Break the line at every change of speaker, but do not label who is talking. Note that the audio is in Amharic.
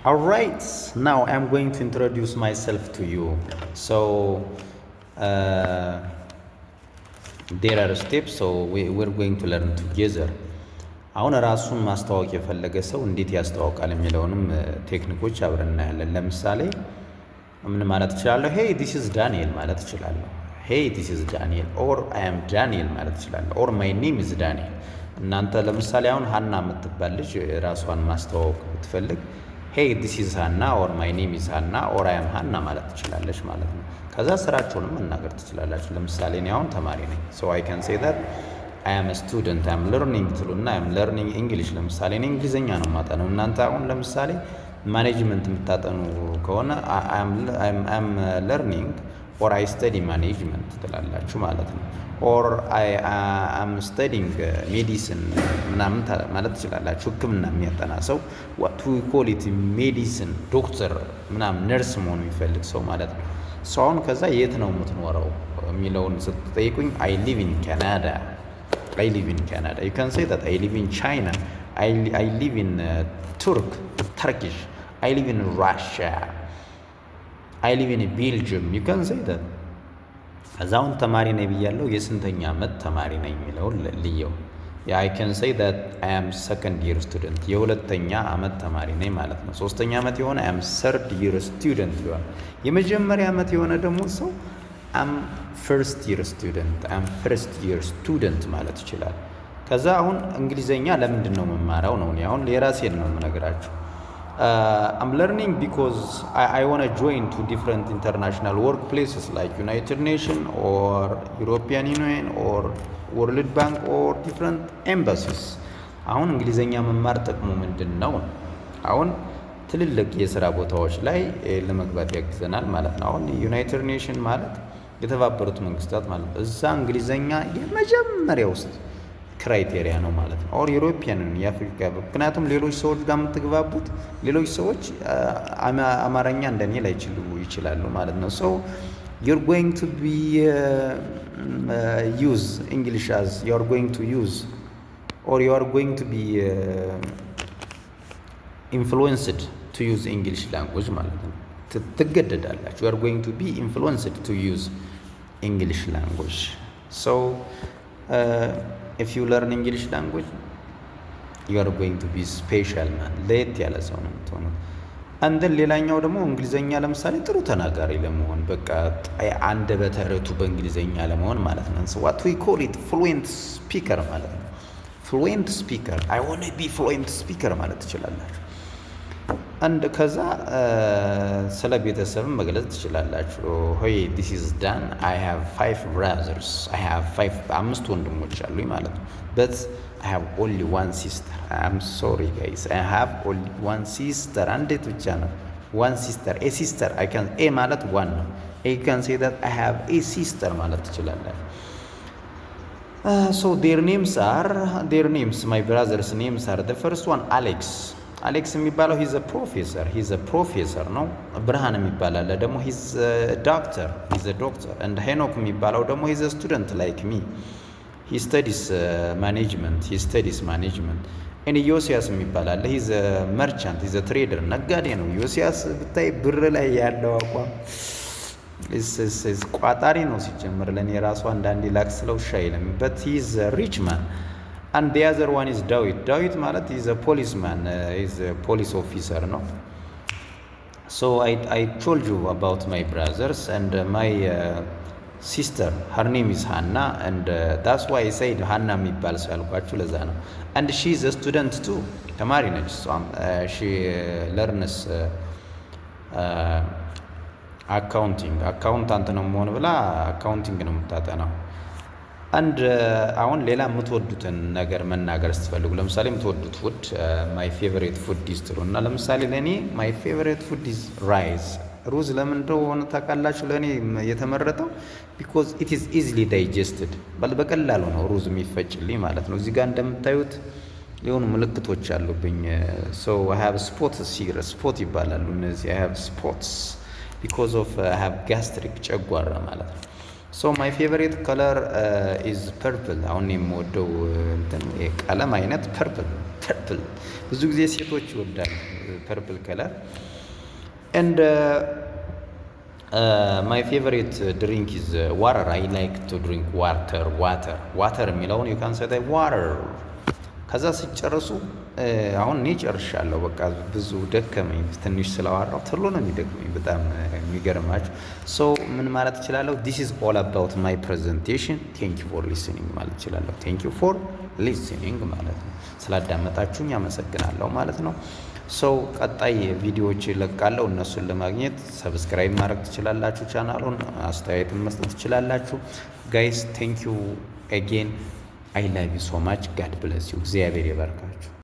All right, now I'm going to introduce myself to you. So there are steps, so we're going to learn together. አሁን ራሱን ማስተዋወቅ የፈለገ ሰው እንዴት ያስተዋውቃል የሚለውንም ቴክኒኮች አብረን እናያለን። ለምሳሌ ምን ማለት እችላለሁ? ሄይ ዲስ ኢዝ ዳንኤል ማለት እችላለሁ። ሄይ ዲስ ኢዝ ዳንኤል ኦር አይ አም ዳንኤል ማለት እችላለሁ። ኦር ማይ ኔም ኢዝ ዳንኤል። እናንተ ለምሳሌ አሁን ሀና የምትባል ልጅ ራሷን ማስተዋወቅ ብትፈልግ ሄይ ዲስ ኢዝ ሀና ኦር ማይ ኔም ኢዝ ሀና ኦር አይ አም ሀና ማለት ትችላለች ማለት ነው። ከዛ ስራቸውንም መናገር ትችላላችሁ። ለምሳሌ እኔ አሁን ተማሪ ነኝ። ሶ አይ ካን ሴይ ዛት አይ አም ስቱደንት አይ አም ለርኒንግ ትሉና አይ አም ለርኒንግ እንግሊሽ። ለምሳሌ እኔ እንግሊዝኛ ነው የማጠነው። እናንተ አሁን ለምሳሌ ማኔጅመንት የምታጠኑ ከሆነ አይ አም ለርኒንግ ኦር አይ ስተዲ ማኔጅመንት ትላላችሁ ማለት ነው። ኦር አይ አም ስተዲንግ ሜዲሲን ምናምን ማለት ትችላላችሁ። ሕክምና የሚያጠና ሰው ዋት ዊ ኮል ኢት ሜዲሲን ዶክተር ምናምን ነርስ መሆኑ የሚፈልግ ሰው ማለት ነው። ሰው አሁን ከዛ የት ነው የምትኖረው የሚለውን ስትጠይቁኝ አይ ሊቭ ኢን ካናዳ I live in Canada. You can say that I live in China. I live in Turkish. I live in Russia. I live in Belgium. You can say that. አዛውን ተማሪ ነኝ ብያለሁ። የስንተኛ ዓመት ተማሪ ነኝ የሚለው ልየው። I can say that I am second year student. የሁለተኛ ዓመት ተማሪ ነኝ ማለት ነው። ሶስተኛ ዓመት የሆነ I am third year student ይሆናል። የመጀመሪያ ዓመት የሆነ ደግሞ ሰው አም ፈርስት ይር ስቱደንት አም ፈርስት ይር ስቱደንት ማለት ይችላል። ከዛ አሁን እንግሊዘኛ ለምንድን ነው መማራው ነው? አሁን የራሴን ነው የምነግራችሁ። አም ለርኒንግ ቢኮዝ አይ ዋና ጆይን ቱ ዲፍረንት ኢንተርናሽናል ወርክ ፕሌስስ ላይክ ዩናይትድ ኔሽን ኦር ዩሮፒያን ዩኒየን ኦር ወርልድ ባንክ ኦር ዲፍረንት ኤምባሲስ። አሁን እንግሊዘኛ መማር ጥቅሙ ምንድን ነው? አሁን ትልልቅ የስራ ቦታዎች ላይ ለመግባት ያግዘናል ማለት ነው። አሁን ዩናይትድ ኔሽን ማለት የተባበሩት መንግስታት ማለት ነው። እዛ እንግሊዘኛ የመጀመሪያ ውስጥ ክራይቴሪያ ነው ማለት ነው። ኦር ዩሮፒያንን የአፍሪካ ምክንያቱም ሌሎች ሰዎች ጋር የምትግባቡት ሌሎች ሰዎች አማርኛ እንደኔ ላይችሉ ይችላሉ ማለት ነው። ሶ you're going to be use English as you are going to use or you are going to be influenced to use English language ማለት ነው። ትገደዳላችሁ። you are going to be influenced to use English language. So if you learn English language you are going to be special man. ለየት ያለ ሰው ነው የምትሆኑት። አንደን ሌላኛው ደግሞ እንግሊዘኛ ለምሳሌ ጥሩ ተናጋሪ ለመሆን በቃ አንደበተ ርቱዕ በእንግሊዘኛ ለመሆን ማለት ነው። so what we call it fluent speaker ማለት ነው። fluent speaker I want to be fluent speaker ማለት ትችላላችሁ። አንድ ከዛ ስለ ቤተሰብ መግለጽ ትችላላችሁ። ሆይ this is done I have 5 brothers I have 5 አምስት ወንድሞች አሉኝ ማለት ነው። but I have only one sister. I'm sorry guys I have only one sister. አንዲት ብቻ ነው one sister a sister I can a ማለት one ነው። you can say that I have a sister ማለት ትችላላችሁ። so their names my brothers names are the first one አሌክስ የሚባለው ሂዝ ፕሮፌሰር ነው። ብርሃን የሚባላለ ደግሞ ሂዝ ዶክተር and ሄኖክ የሚባለው ደግሞ ሂዝ ስቱደንት ላይክ ሚ ሂ ስተዲስ ማኔጅመንት እኔ ዮሲያስ የሚባላለ ሂዝ መርቻንት ሂዝ ትሬደር ነጋዴ ነው። ዮሲያስ ብታይ ብር ላይ ያለው አቋም ቋጣሪ ነው ሲጀምር። ለእኔ ራሱ አንዳንዴ ላክ ስለው ሻይልም but ሂዝ ሪች ማን. And the other one is Dawit ማለት is a policeman, is a police officer, no? So I told you about my brothers and my sister, her name is Hannah and that's why I said Hannah የሚባል ሰው ያልኳችሁ ለዛ ነው። and she is a student too, ተማሪ ነች። she learns አካውንታንት ነው መሆን ብላ አካውንቲንግ ነው የምታጠናው። አንድ አሁን ሌላ የምትወዱትን ነገር መናገር ስትፈልጉ ለምሳሌ የምትወዱት ፉድ ማይ ፌቨሪት ፉድ ኢዝ ትሉ እና ለምሳሌ ለእኔ ማይ ፌቨሪት ፉድ ኢዝ ራይስ። ሩዝ ለምን እንደሆነ ታውቃላችሁ? ለእኔ የተመረጠው ቢኮዝ ኢት ኢዝ ኢዝሊ ዳይጀስትድ በቀላሉ ነው ሩዝ የሚፈጭልኝ ማለት ነው። እዚህ ጋር እንደምታዩት የሆኑ ምልክቶች አሉብኝ። ሶ አይ ሃቭ ስፖትስ ሂር ስፖት ይባላሉ እነዚህ። አይ ሃቭ ስፖትስ ቢኮዝ ኦፍ አይ ሃቭ ጋስትሪክ ጨጓራ ማለት ነው። So my favorite color is purple. አሁን የምወደው እንትን የቀለም አይነት ፐርፕል ብዙ ጊዜ ሴቶች ይወዳሉ ፐርፕል ከለር። ኤንድ ማይ ፌቨሪት ድሪንክ ኢዝ ዋተር። አይ ላይክ ቱ ድሪንክ ዋተር የሚለውን ዩ ካን ሴ ዋተር። ከዛ ሲጨርሱ አሁን እኔ ጨርሻለሁ። በቃ ብዙ ደከመኝ፣ ትንሽ ስለዋራው ቶሎ ነው የሚደክመኝ። በጣም የሚገርማችሁ ሶ ምን ማለት እችላለሁ? ዲስ ኢዝ ኦል አባውት ማይ ፕሬዘንቴሽን ቴንክ ዩ ፎር ሊስኒንግ ማለት እችላለሁ። ቴንክ ዩ ፎር ሊስኒንግ ማለት ነው። ስላዳመጣችሁኝ አመሰግናለሁ ማለት ነው። ሰው ቀጣይ ቪዲዮዎች ይለቃለሁ። እነሱን ለማግኘት ሰብስክራይብ ማድረግ ትችላላችሁ። ቻናሉን አስተያየትን መስጠት ትችላላችሁ። ጋይስ ቴንክ ዩ አጌን አይ ላቭ ዩ ሶ ማች ጋድ ብለስ ዩ። እግዚአብሔር ይባርካችሁ።